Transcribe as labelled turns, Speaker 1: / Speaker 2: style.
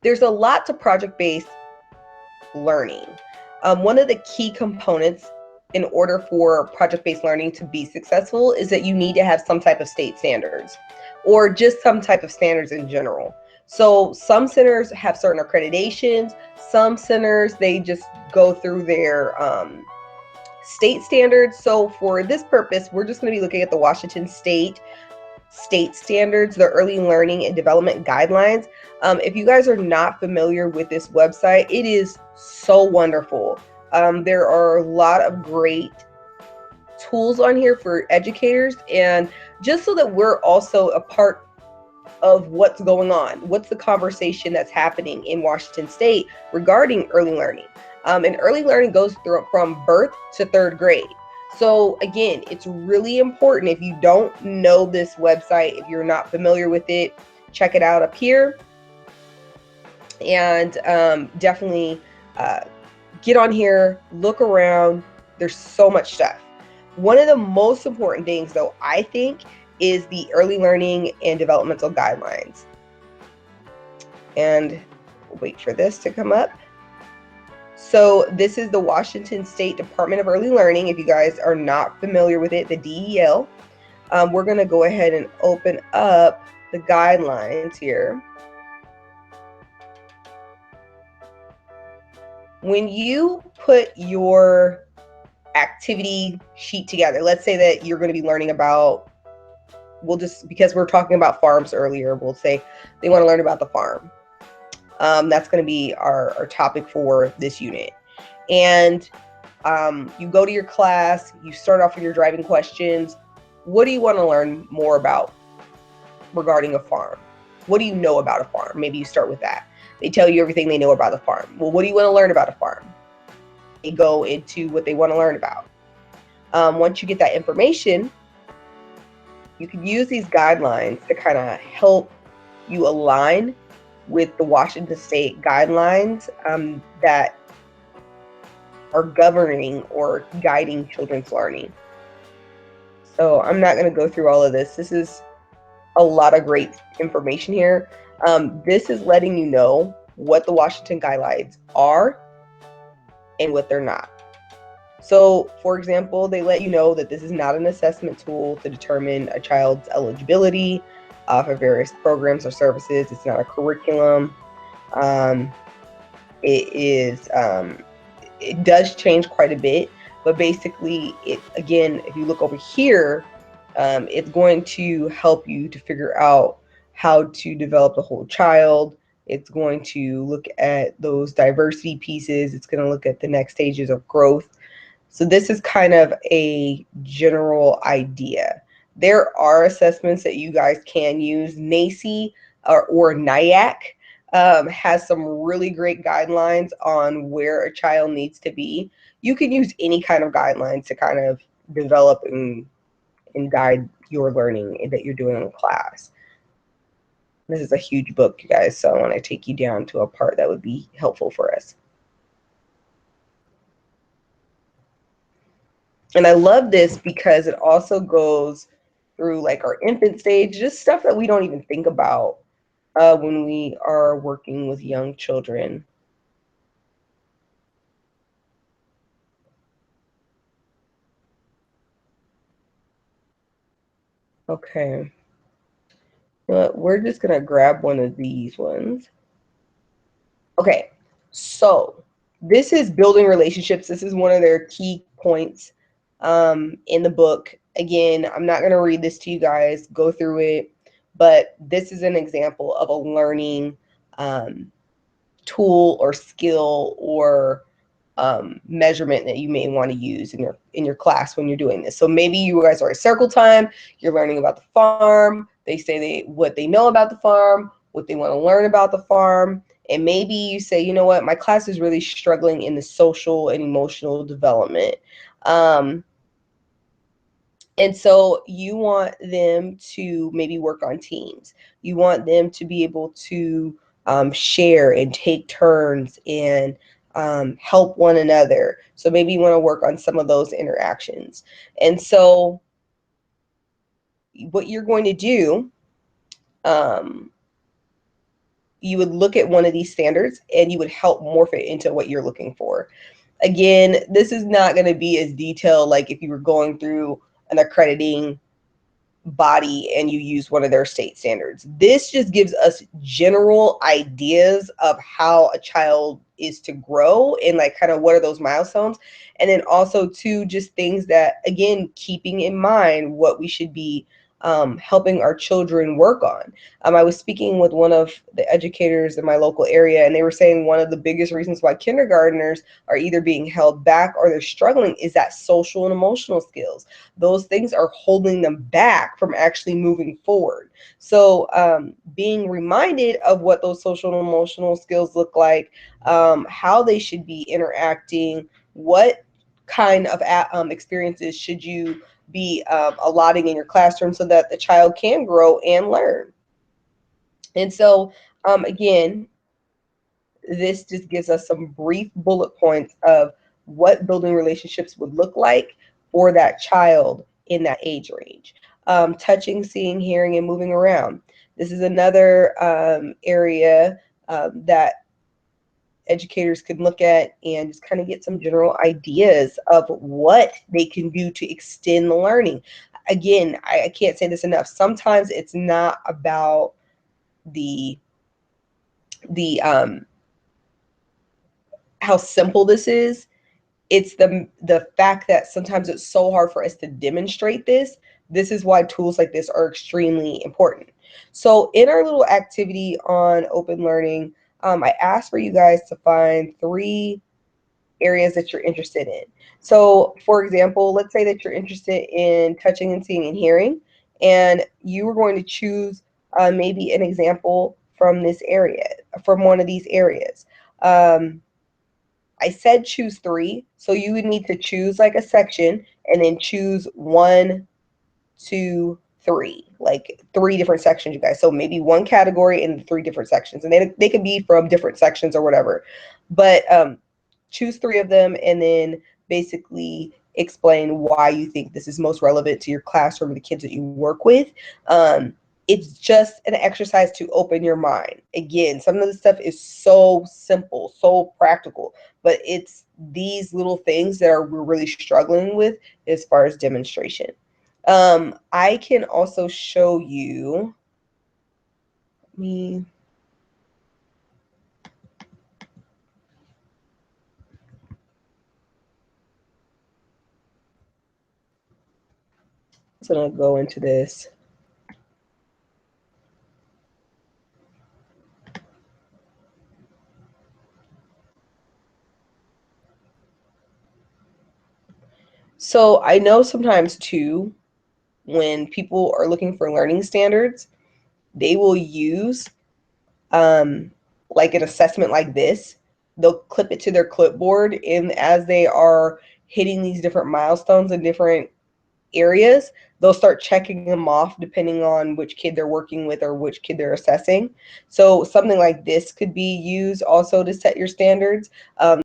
Speaker 1: there's a lot to project-based learning. One of the key components in order for project-based learning to be successful is that you need to have some type of state standards, or just some type of standards in general. So some centers have certain accreditations, some centers, they just go through their state standards. So for this purpose, we're just going to be looking at the Washington State standards, the early learning and development guidelines. If you guys are not familiar with this website, it is so wonderful. There are a lot of great tools on here for educators, and just so that we're also a part of what's going on, what's the conversation that's happening in Washington State regarding early learning. And early learning goes through from birth to 3rd grade. So again, it's really important. If you don't know this website, if you're not familiar with it, check it out up here. And definitely get on here, look around. There's so much stuff. One of the most important things, though, I think, is the early learning and developmental guidelines. And wait for this to come up. So this is the Washington State Department of Early Learning. If you guys are not familiar with it, the DEL. We're going to go ahead and open up the guidelines here. When you put your activity sheet together, let's say that you're going to be learning about, we'll just, because we're talking about farms earlier, we'll say they want to learn about the farm. That's going to be our topic for this unit. And you go to your class, you start off with your driving questions. What do you want to learn more about regarding a farm? What do you know about a farm? Maybe you start with that. They tell you everything they know about the farm. Well, what do you want to learn about a farm? They go into what they want to learn about. Once you get that information, you can use these guidelines to kind of help you align with the Washington State guidelines that are governing or guiding children's learning. So I'm not going to go through all of this. This is a lot of great information here. This is letting you know what the Washington guidelines are and what they're not. So, for example, they let you know that this is not an assessment tool to determine a child's eligibility for various programs or services. It's not a curriculum. It does change quite a bit, but basically, again, if you look over here, it's going to help you to figure out how to develop the whole child. It's going to look at those diversity pieces. It's going to look at the next stages of growth. So this is kind of a general idea. There are assessments that you guys can use. NAEYC or NIAC has some really great guidelines on where a child needs to be. You can use any kind of guidelines to kind of develop and guide your learning that you're doing in class. This is a huge book, you guys, so I want to take you down to a part that would be helpful for us. And I love this because it also goes through like our infant stage, just stuff that we don't even think about when we are working with young children. Okay. We're just going to grab one of these ones. Okay, so this is building relationships. This is one of their key points in the book. Again, I'm not going to read this to you guys, go through it, but this is an example of a learning tool or skill or measurement that you may want to use in your class when you're doing this. So maybe you guys are at circle time, you're learning about the farm. They say what they know about the farm, what they want to learn about the farm. And maybe you say, you know what, my class is really struggling in the social and emotional development. And so you want them to maybe work on teams. You want them to be able to share and take turns and help one another. So maybe you want to work on some of those interactions. And so what you're going to do you would look at one of these standards and you would help morph it into what you're looking for. Again, this is not going to be as detailed like if you were going through an accrediting body and you use one of their state standards. This just gives us general ideas of how a child is to grow and like kind of what are those milestones. And then also too, just things that, again, keeping in mind what we should be helping our children work on. I was speaking with one of the educators in my local area, and they were saying one of the biggest reasons why kindergartners are either being held back or they're struggling is that social and emotional skills. Those things are holding them back from actually moving forward. So being reminded of what those social and emotional skills look like, how they should be interacting, what kind of experiences should you be allotting in your classroom so that the child can grow and learn. And so, again, this just gives us some brief bullet points of what building relationships would look like for that child in that age range. Touching, seeing, hearing, and moving around. This is another area that educators can look at and just kind of get some general ideas of what they can do to extend the learning. Again, I can't say this enough. Sometimes it's not about the how simple this is. It's the fact that sometimes it's so hard for us to demonstrate this. This is why tools like this are extremely important. So in our little activity on open learning, I asked for you guys to find 3 areas that you're interested in. So for example, let's say that you're interested in touching and seeing and hearing, and you were going to choose maybe an example from this area, from one of these areas. I said choose 3, so you would need to choose like a section and then choose 1, 2, 3, like 3 different sections, you guys. So maybe one category in 3 different sections, and they could be from different sections or whatever. But choose 3 of them and then basically explain why you think this is most relevant to your classroom, the kids that you work with. It's just an exercise to open your mind. Again, some of the stuff is so simple, so practical, but it's these little things that we're really struggling with as far as demonstration. I can also show you, I'm gonna go into this. So I know sometimes too, when people are looking for learning standards, they will use like an assessment like this. They'll clip it to their clipboard, and as they are hitting these different milestones in different areas, they'll start checking them off depending on which kid they're working with or which kid they're assessing. So something like this could be used also to set your standards.